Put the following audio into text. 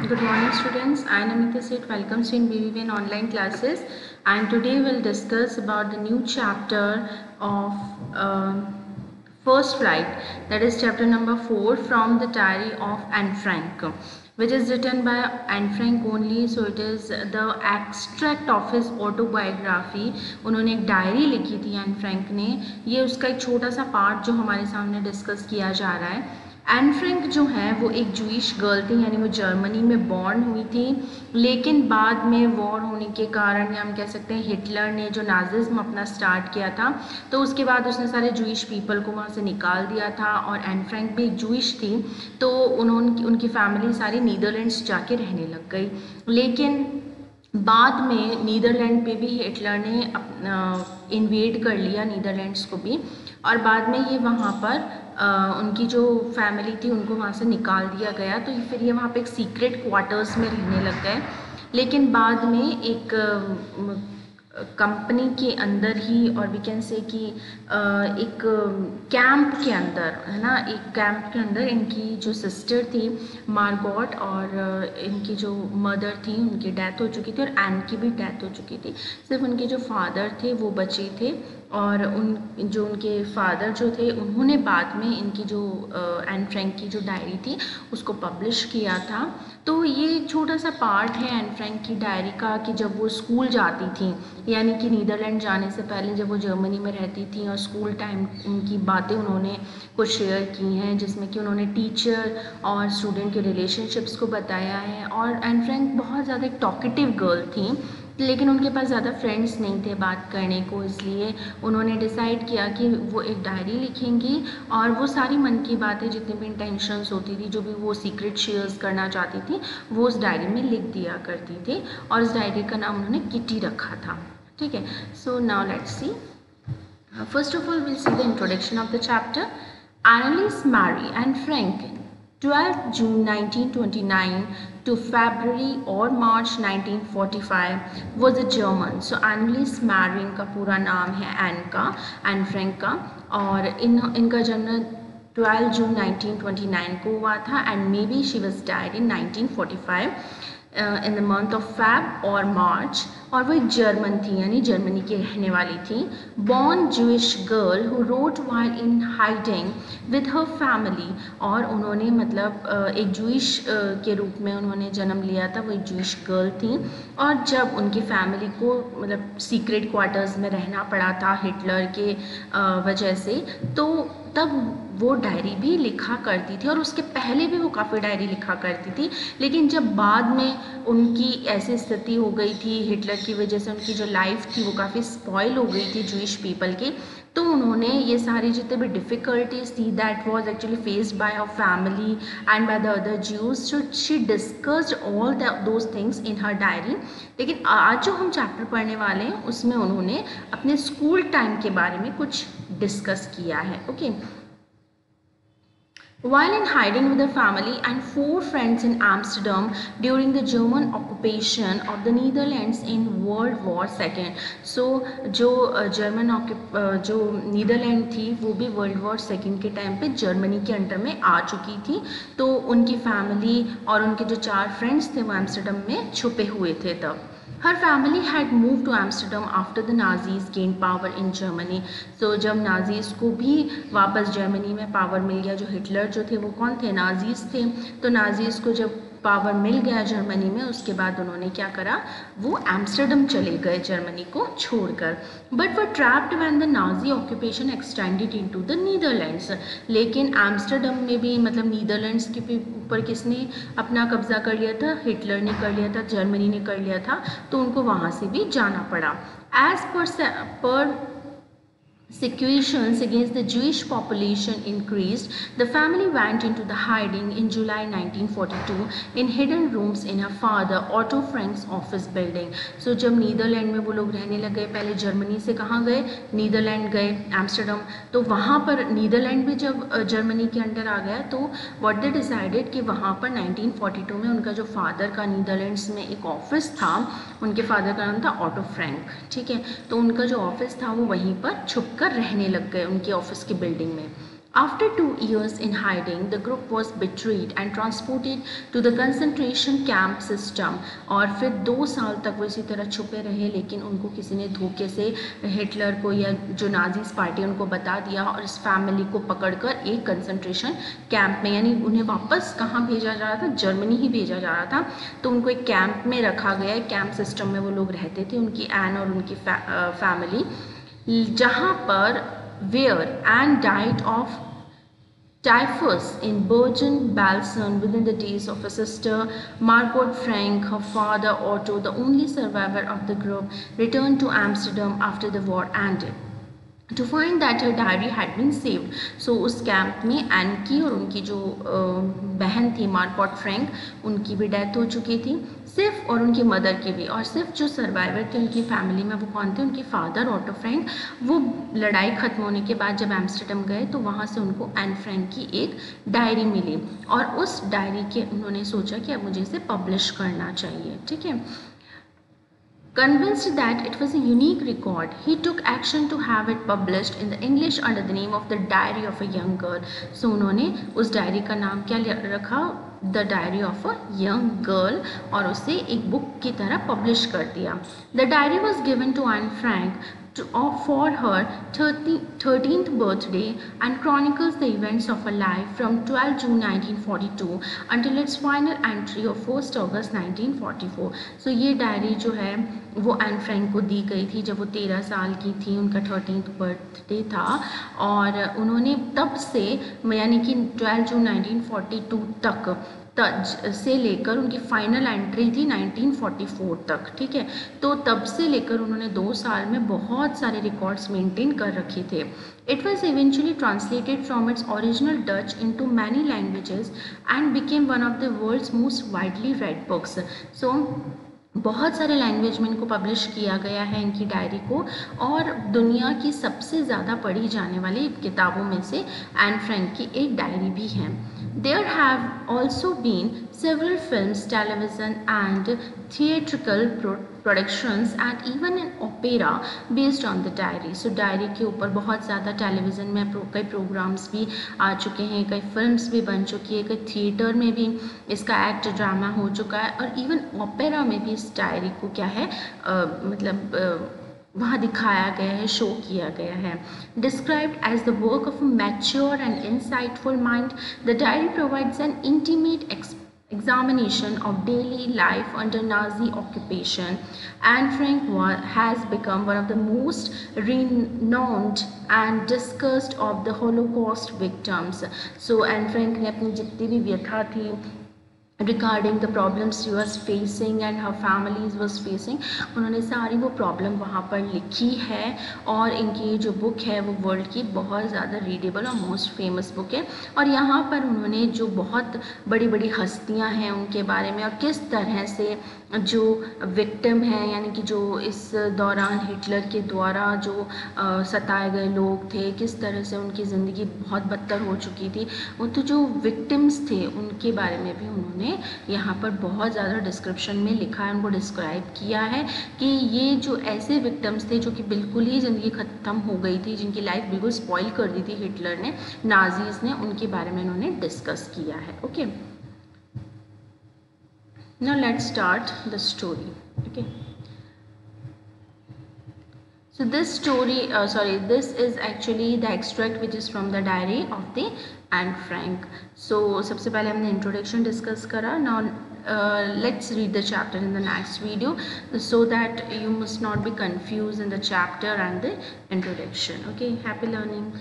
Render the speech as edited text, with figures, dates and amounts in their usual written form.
Good morning students, I am Namita Seth, welcomes you in BBVN online classes, and today we will discuss about the new chapter of First Flight, that is chapter number 4 from the diary of Anne Frank, which is written by Anne Frank only. So it is the extract of his autobiography. उन्होंने एक diary लिखी थी Anne Frank ने, ये उसका एक छोटा सा पार्ट जो हमारे सामने डिस्कस किया जा रहा है। एन फ्रैंक जो है वो एक जूइश गर्ल थी, यानी वो जर्मनी में बॉर्न हुई थी, लेकिन बाद में वॉर होने के कारण, या हम कह सकते हैं हिटलर ने जो नाजिज्म अपना स्टार्ट किया था, तो उसके बाद उसने सारे जूइश पीपल को वहाँ से निकाल दिया था। और एन फ्रैंक भी एक जूइश थी, तो उनकी फैमिली सारी नीदरलैंड्स जाके रहने लग गई। लेकिन बाद में नीदरलैंड पे भी हिटलर ने अपना इन्वेड कर लिया, नीदरलैंड्स को भी, और बाद में ये वहाँ पर उनकी जो फैमिली थी उनको वहाँ से निकाल दिया गया। तो फिर ये वहाँ पे एक सीक्रेट क्वार्टर्स में रहने लग गए। लेकिन बाद में एक कंपनी के अंदर ही, और वी कैन से कि एक कैंप के अंदर, है ना, एक कैंप के अंदर इनकी जो सिस्टर थी मार्गॉट, और इनकी जो मदर थी उनकी डेथ हो चुकी थी, और एन की भी डेथ हो चुकी थी। सिर्फ उनके जो फादर थे वो बचे थे, और उनके फादर जो थे उन्होंने बाद में इनकी जो एन फ्रैंक की जो डायरी थी उसको पब्लिश किया था। तो ये एक छोटा सा पार्ट है एन फ्रैंक की डायरी का, कि जब वो स्कूल जाती थी, यानी कि नीदरलैंड जाने से पहले जब वो जर्मनी में रहती थी, और स्कूल टाइम उनकी बातें उन्होंने कुछ शेयर की हैं, जिसमें कि उन्होंने टीचर और स्टूडेंट के रिलेशनशिप्स को बताया है। और एन फ्रैंक बहुत ज़्यादा एक टॉकेटिव गर्ल थी, लेकिन उनके पास ज़्यादा फ्रेंड्स नहीं थे बात करने को, इसलिए उन्होंने डिसाइड किया कि वो एक डायरी लिखेंगी, और वो सारी मन की बातें, जितनी भी इंटेंशंस होती थी, जो भी वो सीक्रेट शेयर्स करना चाहती थी, वो उस डायरी में लिख दिया करती थी, और इस डायरी का नाम उन्होंने किटी रखा था। ठीक है, so now let's see. First of all will see the introduction of the chapter. Anneliese Marie Anne Frank, 12 June 1929 to February or March 1945 was a German. So Anneliese Marie का पूरा नाम है एन फ्रैंक का, और इनका जन्म 12 जून 1929 को हुआ था, and may be she was died in 1945 in the month of Feb और मार्च। और वो एक जर्मन थी, यानी जर्मनी की रहने वाली थी। Born Jewish girl who wrote while in hiding with her family, और उन्होंने मतलब एक जूइश के रूप में उन्होंने जन्म लिया था, वो एक जूइश गर्ल थी। और जब उनकी फैमिली को मतलब सीक्रेट क्वार्टर्स में रहना पड़ा था हिटलर के वजह से, तो तब वो डायरी भी लिखा करती थी, और उसके पहले भी वो काफ़ी डायरी लिखा करती थी। लेकिन जब बाद में उनकी ऐसी स्थिति हो गई थी हिटलर की वजह से, उनकी जो लाइफ थी वो काफ़ी स्पॉइल हो गई थी जूइश पीपल की, तो उन्होंने ये सारी जितने भी डिफ़िकल्टीज थी that was actually faced by her family and by the other Jews, so she discussed all those things in her diary. लेकिन आज जो हम चैप्टर पढ़ने वाले हैं उसमें उन्होंने अपने स्कूल टाइम के बारे में कुछ डिस्कस किया है। Okay, While in hiding with her family and 4 friends in Amsterdam during the German occupation of the Netherlands in World War II. So जो जो नीदरलैंड थी वो भी वर्ल्ड वॉर सेकेंड के टाइम पे जर्मनी के अंडर में आ चुकी थी। तो उनकी फैमिली और उनके जो 4 फ्रेंड्स थे वो एम्स्टर्डम में छुपे हुए थे तब। Her family had moved to Amsterdam after the Nazis gained power in Germany. So जब नाजीज़ को भी वापस जर्मनी में पावर मिल गया, जो हिटलर जो थे वो कौन थे, नाजीज़ थे, तो नाजीज़ को जब पावर मिल गया जर्मनी में, उसके बाद उन्होंने क्या करा, वो एम्स्टर्डम चले गए जर्मनी को छोड़कर। But were trapped when the Nazi occupation extended into the Netherlands. लेकिन एम्स्टर्डम में भी मतलब नीदरलैंड्स के ऊपर किसने अपना कब्जा कर लिया था, हिटलर ने कर लिया था, जर्मनी ने कर लिया था, तो उनको वहाँ से भी जाना पड़ा। As per Persecutions against the Jewish population increased. The family went into the hiding in July 1942 in hidden rooms in her father Otto Frank's office building. So जब नीदरलैंड में वो लोग रहने लगे, पहले जर्मनी से कहाँ गए, नीदरलैंड गए, एम्स्टर्डम, तो वहाँ पर नीदरलैंड भी जब जर्मनी के अंडर आ गया, तो व्हाट दे डिसाइडेड कि वहाँ पर 1942 में उनका जो फादर का नीदरलैंड्स में एक ऑफिस था, उनके फादर का नाम था ऑटो फ्रैंक, ठीक है, तो उनका जो ऑफिस था वो वहीं पर छुप कर रहने लग गए उनके ऑफिस की बिल्डिंग में। After 2 years in hiding, the group was betrayed and transported to the concentration camp system. और फिर 2 साल तक वो इसी तरह छुपे रहे, लेकिन उनको किसी ने धोखे से हिटलर को या जो नाजीज पार्टी उनको बता दिया और इस फैमिली को पकड़कर एक कंसंट्रेशन कैंप में, यानी उन्हें वापस कहाँ भेजा जा रहा था, जर्मनी ही भेजा जा रहा था। तो उनको एक कैंप में रखा गया, कैंप सिस्टम में वो लोग रहते थे, उनकी एन और उनकी फैमिली, जहाँ पर where Anne died of typhus in Bergen-Belsen within the days of her sister Margot Frank. Her father Otto, the only survivor of the group, returned to Amsterdam after the war ended to find that her diary had been saved. So उस camp में N की और उनकी जो बहन थी मार्गॉट Frank, उनकी भी डेथ हो चुकी थी सिर्फ, और उनकी मदर की भी, और सिर्फ जो सर्वाइवर थे उनकी फैमिली में वो कौन थे, उनके फादर ऑटो फ्रैंक। वो लड़ाई ख़त्म होने के बाद जब एम्स्टर्डम गए तो वहाँ से उनको एन फ्रैंक की एक डायरी मिली, और उस डायरी के उन्होंने सोचा कि अब मुझे इसे पब्लिश करना चाहिए, ठीक है। Convinced that it was a unique record, he took action to have it published in the English under the name of the Diary of a Young Girl. So उन्होंने उस डायरी का नाम क्या रखा, the diary of a young girl, और उसे एक book की तरह पब्लिश कर दिया। The diary was given to Anne Frank for her 13th birthday and chronicles the events of her life from 12 June 1942 until its final entry of 1st August 1944. So ये diary जो है वो Anne Frank को दी गई थी जब वो 13 साल की थी, उनका 13th बर्थडे था, और उन्होंने तब से यानी कि 12 जून 1942 तक से लेकर उनकी फाइनल एंट्री थी 1944 तक, ठीक है। तो तब से लेकर उन्होंने 2 साल में बहुत सारे रिकॉर्ड्स मेंटेन कर रखे थे। It was eventually translated from its original Dutch into many languages and became one of the world's most widely read books. So बहुत सारे लैंग्वेज में इनको पब्लिश किया गया है, इनकी डायरी को, और दुनिया की सबसे ज़्यादा पढ़ी जाने वाली किताबों में से एन फ्रैंक की एक डायरी भी है। There have also been several films, television and theatrical productions and even an opera based on the diary. So diary के ऊपर बहुत ज़्यादा टेलीविज़न में कई प्रोग्राम्स भी आ चुके हैं, कई फिल्म्स भी बन चुकी है, कई थिएटर में भी इसका एक्ट ड्रामा हो चुका है, और इवन ओपेरा में भी इस डायरी को क्या है वहाँ दिखाया गया है, शो किया गया है। Described as the work of a mature and insightful mind, the diary provides an intimate examination of daily life under Nazi occupation. Anne Frank has become one of the most renowned and discussed of the Holocaust victims. So Anne Frank ने अपनी जितनी भी व्यथा थी regarding the problems she was facing and her family was facing, उन्होंने सारी वो problem वहाँ पर लिखी है, और इनकी जो बुक है वो वर्ल्ड की बहुत ज़्यादा रीडेबल और मोस्ट फेमस बुक है। और यहाँ पर उन्होंने जो बहुत बड़ी बड़ी हस्तियाँ हैं उनके बारे में, और किस तरह से जो विक्टिम हैं, यानी कि जो इस दौरान हिटलर के द्वारा जो सताए गए लोग थे, किस तरह से उनकी ज़िंदगी बहुत बदतर हो चुकी थी, वो तो जो विक्टिम्स थे उनके बारे में भी उन्होंने यहाँ पर बहुत ज़्यादा डिस्क्रिप्शन में लिखा है, उनको डिस्क्राइब किया है कि ये जो ऐसे विक्टिम्स थे जो कि बिल्कुल ही ज़िंदगी ख़त्म हो गई थी, जिनकी लाइफ बिल्कुल स्पॉइल कर दी थी हिटलर ने, नाजीज़ ने, उनके बारे में उन्होंने डिस्कस किया है। Okay, now let's start the story. Okay, so this story this is actually the extract which is from the diary of the Anne Frank. So सबसे पहले हमने introduction discuss करा. Now let's read the chapter in the next video so that you must not be confused in the chapter and the introduction. Okay, happy learning.